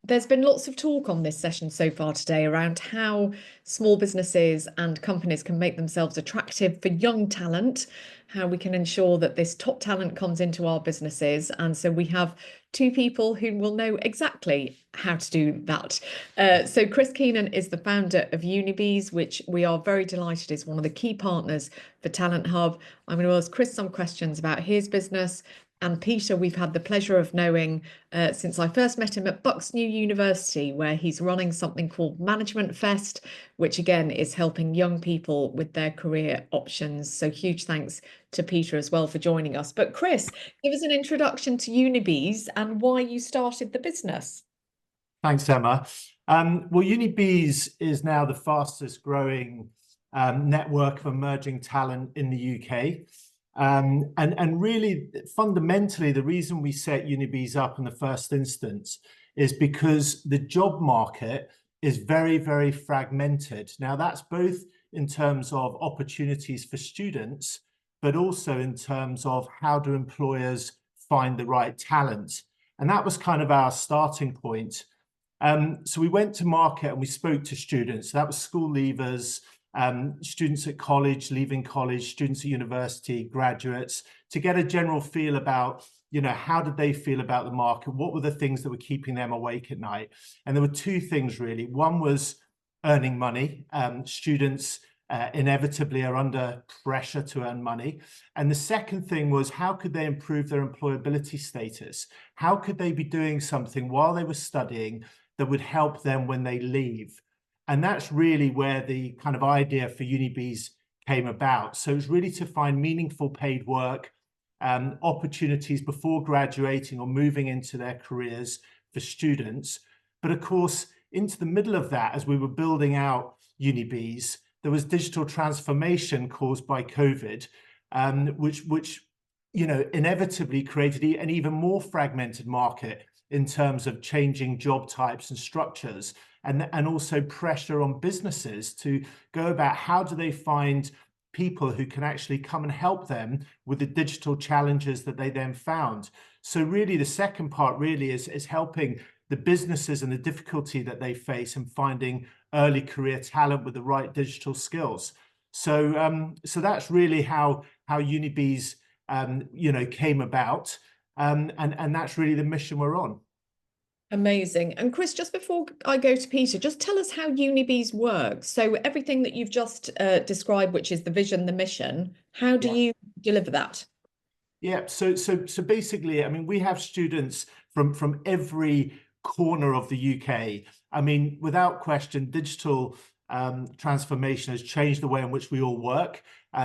There's been lots of talk on this session so far today around how small businesses and companies can make themselves attractive for young talent, how we can ensure that this top talent comes into our businesses. And so we have two people who will know exactly how to do that. So Chris Keenan is the founder of Unibeez, which we are very delighted is one of the key partners for Talent Hub. I'm going to ask Chris some questions about his business. And Peter, we've had the pleasure of knowing since I first met him at Bucks New University, where he's running something called Management Fest, which again is helping young people with their career options. So huge thanks to Peter as well for joining us. But Chris, give us an introduction to Unibeez and why you started the business. Thanks, Emma. Well, Unibeez is now the fastest growing network of emerging talent in the UK. And really, fundamentally, the reason we set Unibeez up in the first instance is because the job market is very, very fragmented. Now, that's both in terms of opportunities for students, but also in terms of how do employers find the right talent. And that was kind of our starting point. So we went to market and we spoke to students. So that was school leavers, students at college, leaving college, students at university, graduates, to get a general feel about, how did they feel about the market? What were the things that were keeping them awake at night? And there were two things really. One was earning money. Students inevitably are under pressure to earn money. And the second thing was, how could they improve their employability status? How could they be doing something while they were studying that would help them when they leave? And that's really where the kind of idea for Unibeez came about. So it's really to find meaningful paid work, opportunities before graduating or moving into their careers for students. But of course, into the middle of that, as we were building out Unibeez, there was digital transformation caused by COVID, which inevitably created an even more fragmented market in terms of changing job types and structures, and also pressure on businesses to go about how do they find people who can actually come and help them with the digital challenges that they then found. So really the second part really is helping the businesses and the difficulty that they face in finding early career talent with the right digital skills. So that's really how Unibeez came about, and that's really the mission we're on. Amazing. And Chris, just before I go to Peter, just tell us how Unibeez works. So everything that you've just described, which is the vision, the mission, how do you deliver that? Yeah, so basically, I mean, we have students from every corner of the UK. I mean, without question, digital transformation has changed the way in which we all work,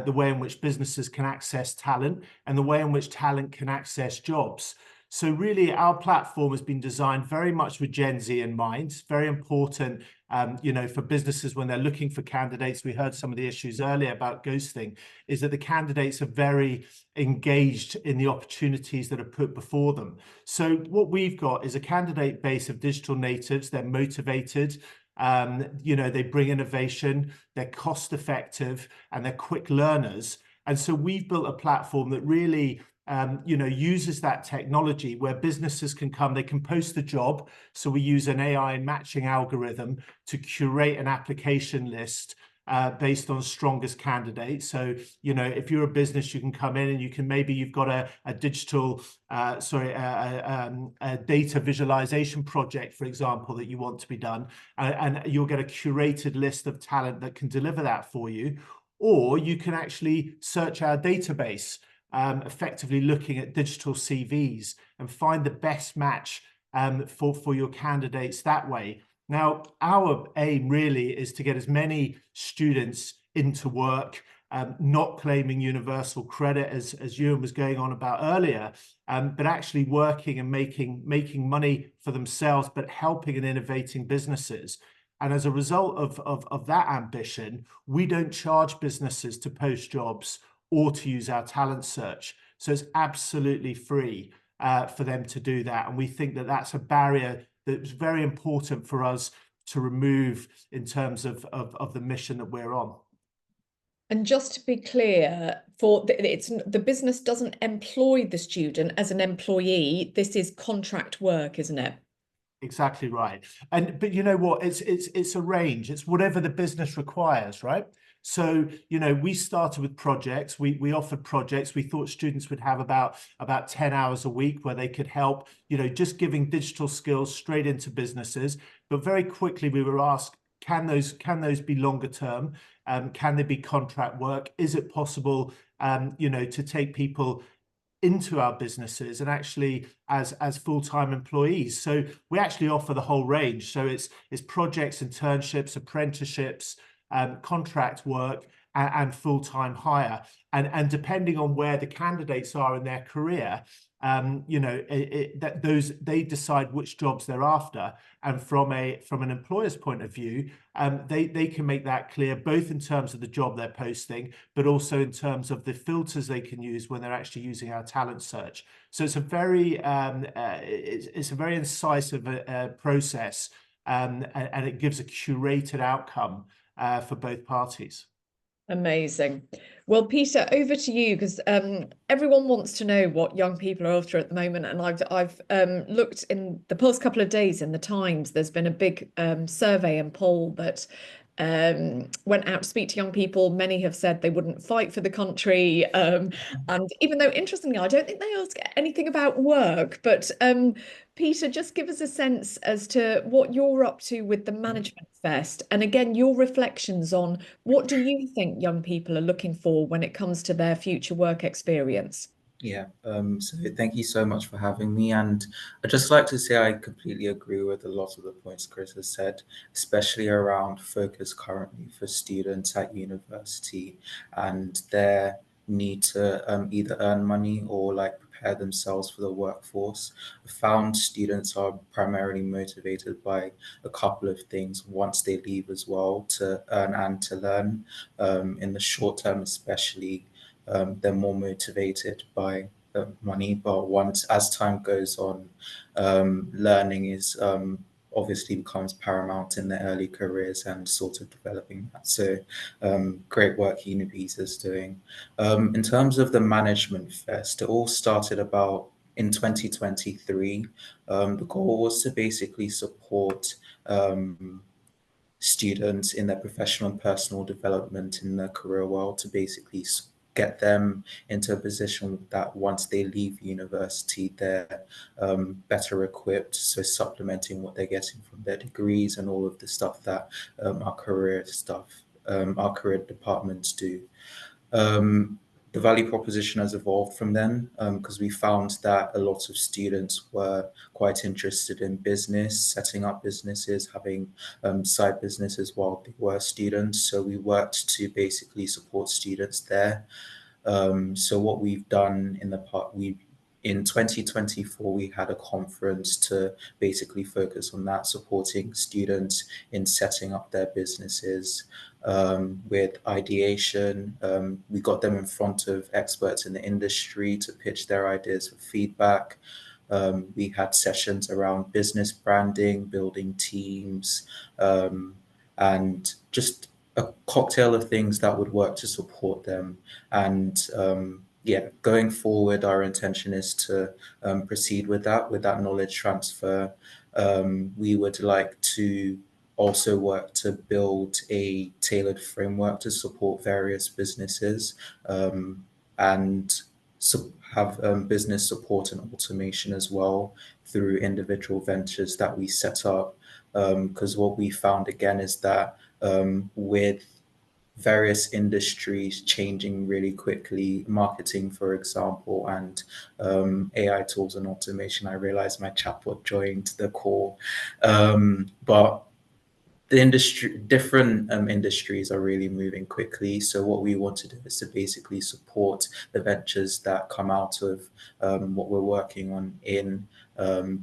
the way in which businesses can access talent, and the way in which talent can access jobs. So really, our platform has been designed very much with Gen Z in mind. It's very important, for businesses when they're looking for candidates. We heard some of the issues earlier about ghosting, is that the candidates are very engaged in the opportunities that are put before them. So what we've got is a candidate base of digital natives. They're motivated. They bring innovation, they're cost effective, and they're quick learners. And so we've built a platform that really uses that technology where businesses can come, they can post the job. So we use an AI matching algorithm to curate an application list based on strongest candidates. So, if you're a business, you can come in and you've got a digital, a data visualization project, for example, that you want to be done, and you'll get a curated list of talent that can deliver that for you. Or you can actually search our database, effectively looking at digital CVs and find the best match for your candidates that way. Now, our aim really is to get as many students into work, not claiming universal credit as Ewan was going on about earlier, but actually working and making money for themselves, but helping and innovating businesses. And as a result of that ambition, we don't charge businesses to post jobs or to use our talent search. So it's absolutely free for them to do that. And we think that that's a barrier that's very important for us to remove in terms of the mission that we're on. And just to be clear, the business doesn't employ the student as an employee. This is contract work, isn't it? Exactly right. But you know what? It's a range. It's whatever the business requires, right? So, we started with projects. We offered projects. We thought students would have about 10 hours a week where they could help, just giving digital skills straight into businesses. But very quickly we were asked, can those be longer term? Can they be contract work? Is it possible, to take people into our businesses and actually as full-time employees? So we actually offer the whole range. So it's projects, internships, apprenticeships, contract work, and full-time hire. And depending on where the candidates are in their career, they decide which jobs they're after. And from an employer's point of view, they can make that clear, both in terms of the job they're posting, but also in terms of the filters they can use when they're actually using our talent search. So it's a very incisive process, and it gives a curated outcome for both parties. Amazing. Well, Peter, over to you, because everyone wants to know what young people are after at the moment. And I've looked in the past couple of days in the Times. There's been a big survey and poll that went out to speak to young people. Many have said they wouldn't fight for the country. And even though, interestingly, I don't think they ask anything about work. But Peter, just give us a sense as to what you're up to with the Management Fest. And again, your reflections on what do you think young people are looking for when it comes to their future work experience? Yeah, so thank you so much for having me. And I'd just like to say I completely agree with a lot of the points Chris has said, especially around focus currently for students at university and their need to either earn money or like prepare themselves for the workforce. I found students are primarily motivated by a couple of things once they leave as well, to earn and to learn. In the short term, especially, they're more motivated by money. But once, as time goes on, learning is obviously becomes paramount in their early careers and sort of developing that. So great work Unibeez is doing. In terms of the Management Fest, it all started about in 2023. The goal was to basically support students in their professional and personal development in the career world, to basically get them into a position that once they leave university, they're better equipped. So supplementing what they're getting from their degrees and all of the stuff that our career departments do. The value proposition has evolved from then, because we found that a lot of students were quite interested in business, setting up businesses, having side businesses while they were students. So we worked to basically support students there. So what we've done in the part, in 2024, we had a conference to basically focus on that, supporting students in setting up their businesses with ideation. We got them in front of experts in the industry to pitch their ideas for feedback. We had sessions around business branding, building teams, and just a cocktail of things that would work to support them. And yeah, going forward, our intention is to proceed with that knowledge transfer. We would like to also work to build a tailored framework to support various businesses, and have business support and automation as well through individual ventures that we set up. Because what we found again is that with various industries changing really quickly, marketing, for example, and AI tools and automation. I realized my chatbot joined the call, but the different industries are really moving quickly. So what we want to do is to basically support the ventures that come out of what we're working on in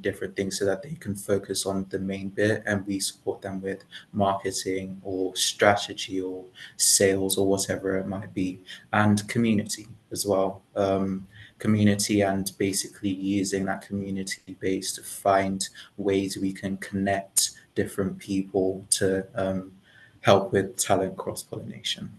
different things, so that they can focus on the main bit, and we support them with marketing or strategy or sales or whatever it might be, and community as well. Community, and basically using that community base to find ways we can connect different people to help with talent cross-pollination.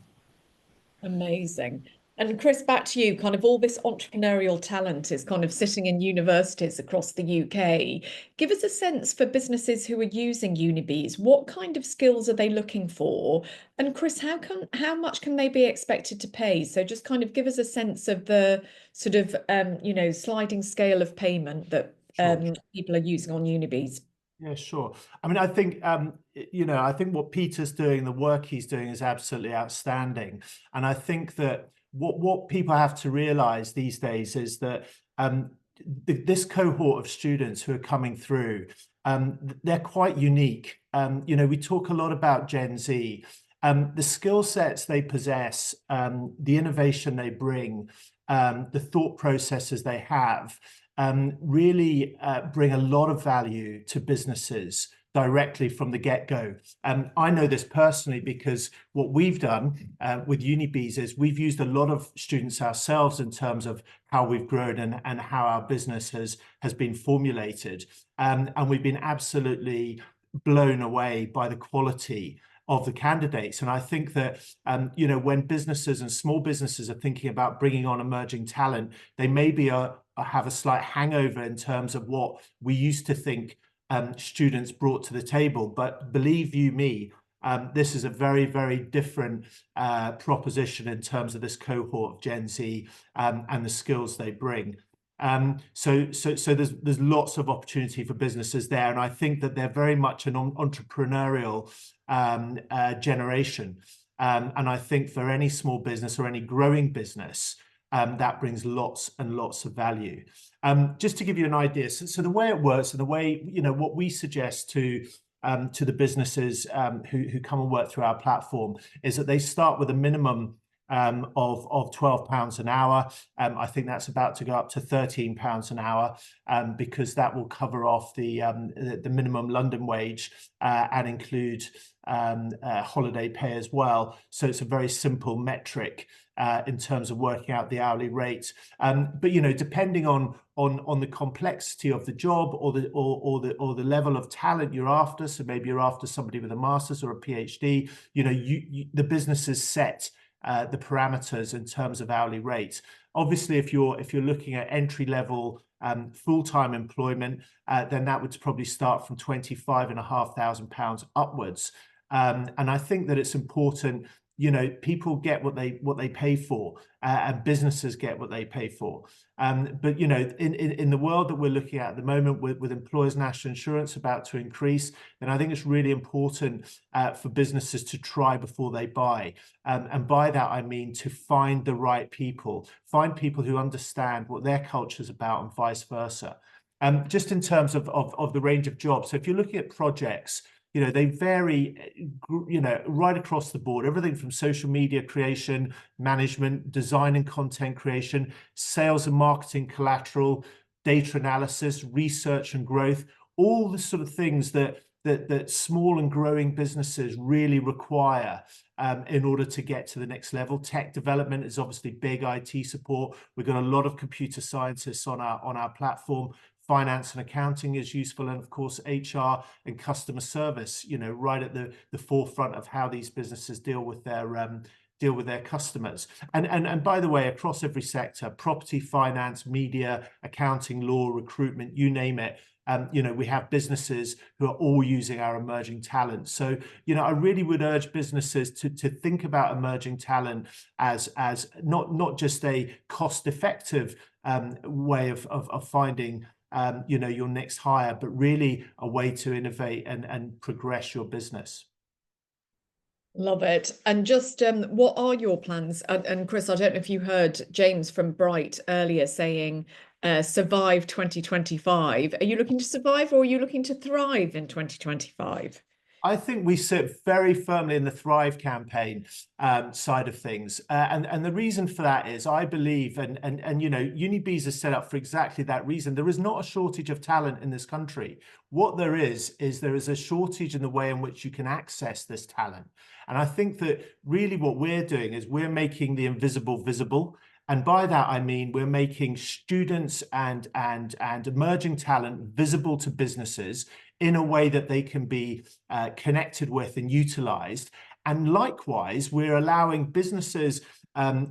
Amazing. And Chris, back to you. Kind of all this entrepreneurial talent is kind of sitting in universities across the UK. Give us a sense for businesses who are using Unibeez. What kind of skills are they looking for? And Chris, how much can they be expected to pay? So just kind of give us a sense of the sort of sliding scale of payment that Sure. people are using on Unibeez. Yeah, sure. I mean, I think I think what Peter's doing, the work he's doing, is absolutely outstanding. And I think that what people have to realize these days is that this cohort of students who are coming through, they're quite unique. We talk a lot about Gen Z. The skill sets they possess, the innovation they bring, the thought processes they have, really bring a lot of value to businesses directly from the get-go. I know this personally because what we've done with Unibeez is we've used a lot of students ourselves in terms of how we've grown and how our business has been formulated. And we've been absolutely blown away by the quality of the candidates. And I think that, when businesses and small businesses are thinking about bringing on emerging talent, they maybe have a slight hangover in terms of what we used to think students brought to the table. But believe you me, this is a very, very different proposition in terms of this cohort of Gen Z and the skills they bring. So there's lots of opportunity for businesses there, and I think that they're very much an entrepreneurial generation. And I think for any small business or any growing business, that brings lots and lots of value. Just to give you an idea, so the way it works and the way, what we suggest to the businesses who come and work through our platform is that they start with a minimum of £12 an hour. I think that's about to go up to £13 an hour because that will cover off the minimum London wage and include holiday pay as well. So it's a very simple metric in terms of working out the hourly rate. But depending on the complexity of the job or the level of talent you're after, so maybe you're after somebody with a master's or a PhD, the business is set the parameters in terms of hourly rate. Obviously, if you're looking at entry level full-time employment, then that would probably start from £25,500 upwards. And I think that it's important, people get what they pay for, and businesses get what they pay for. But in the world that we're looking at the moment, with employers' national insurance about to increase, then I think it's really important for businesses to try before they buy. And by that I mean to find the right people, find people who understand what their culture is about, and vice versa. Just in terms of the range of jobs, so if you're looking at projects, they vary, right across the board, everything from social media creation, management, design and content creation, sales and marketing collateral, data analysis, research and growth, all the sort of things that small and growing businesses really require in order to get to the next level. Tech development is obviously big, IT support. We've got a lot of computer scientists on our platform. Finance and accounting is useful, and of course HR and customer service, right at the forefront of how these businesses deal with their customers. And by the way, across every sector, property, finance, media, accounting, law, recruitment, you name it, we have businesses who are all using our emerging talent. So, I really would urge businesses to think about emerging talent as not just a cost-effective way of finding your next hire, but really a way to innovate and progress your business. Love it. And just what are your plans? And Chris, I don't know if you heard James from Bright earlier saying survive 2025. Are you looking to survive, or are you looking to thrive in 2025? I think we sit very firmly in the Thrive campaign side of things. And the reason for that is I believe, and Unibeez is set up for exactly that reason. There is not a shortage of talent in this country. What there is a shortage in the way in which you can access this talent. And I think that really what we're doing is we're making the invisible visible. And by that, I mean, we're making students and emerging talent visible to businesses in a way that they can be connected with and utilized. And likewise, we're allowing businesses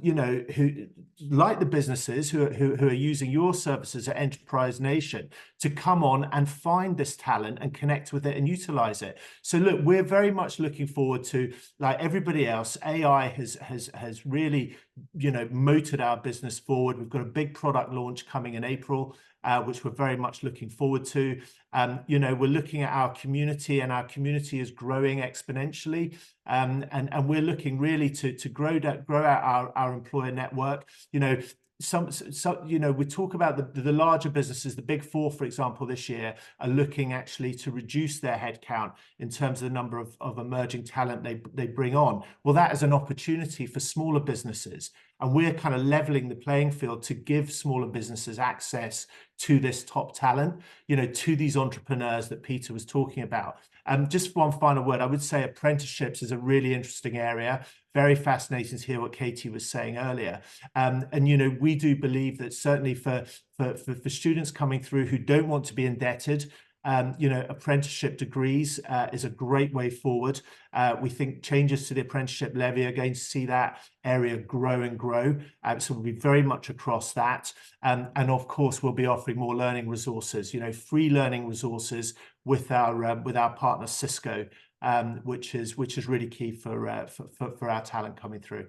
you know, who like the businesses who are using your services at Enterprise Nation to come on and find this talent and connect with it and utilize it. So look, we're very much looking forward to, like everybody else, AI has really, you know, motored our business forward. We've got a big product launch coming in April, which we're very much looking forward to. You know, we're looking at our community, and our community is growing exponentially. And we're looking really to grow out our employer network. You know, you know, we talk about the larger businesses, the big four, for example, this year are looking actually to reduce their headcount in terms of the number of emerging talent they bring on. Well, that is an opportunity for smaller businesses, and we're kind of leveling the playing field to give smaller businesses access to this top talent, you know, to these entrepreneurs that Peter was talking about. Just one final word, I would say apprenticeships is a really interesting area. Very fascinating to hear what Katie was saying earlier. And, you know, we do believe that certainly for students coming through who don't want to be indebted, you know, apprenticeship degrees is a great way forward. We think changes to the apprenticeship levy are going to see that area grow and grow. So we'll be very much across that. And of course, we'll be offering more learning resources, you know, free learning resources with our partner Cisco, which is really key for our talent coming through.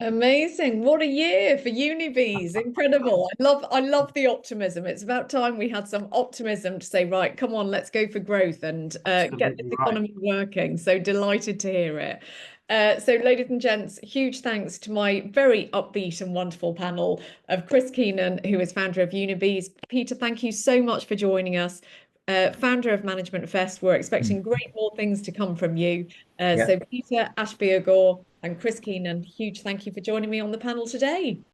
Amazing. What a year for Unibeez. Incredible. I love the optimism. It's about time we had some optimism to say, right, come on, let's go for growth and get this economy working. So delighted to hear it. So ladies and gents, huge thanks to my very upbeat and wonderful panel of Chris Keenan, who is founder of Unibeez. Peter, thank you so much for joining us. Founder of Management Fest. We're expecting great more things to come from you. So Peter Ashby-Agor and Chris Keenan, huge thank you for joining me on the panel today.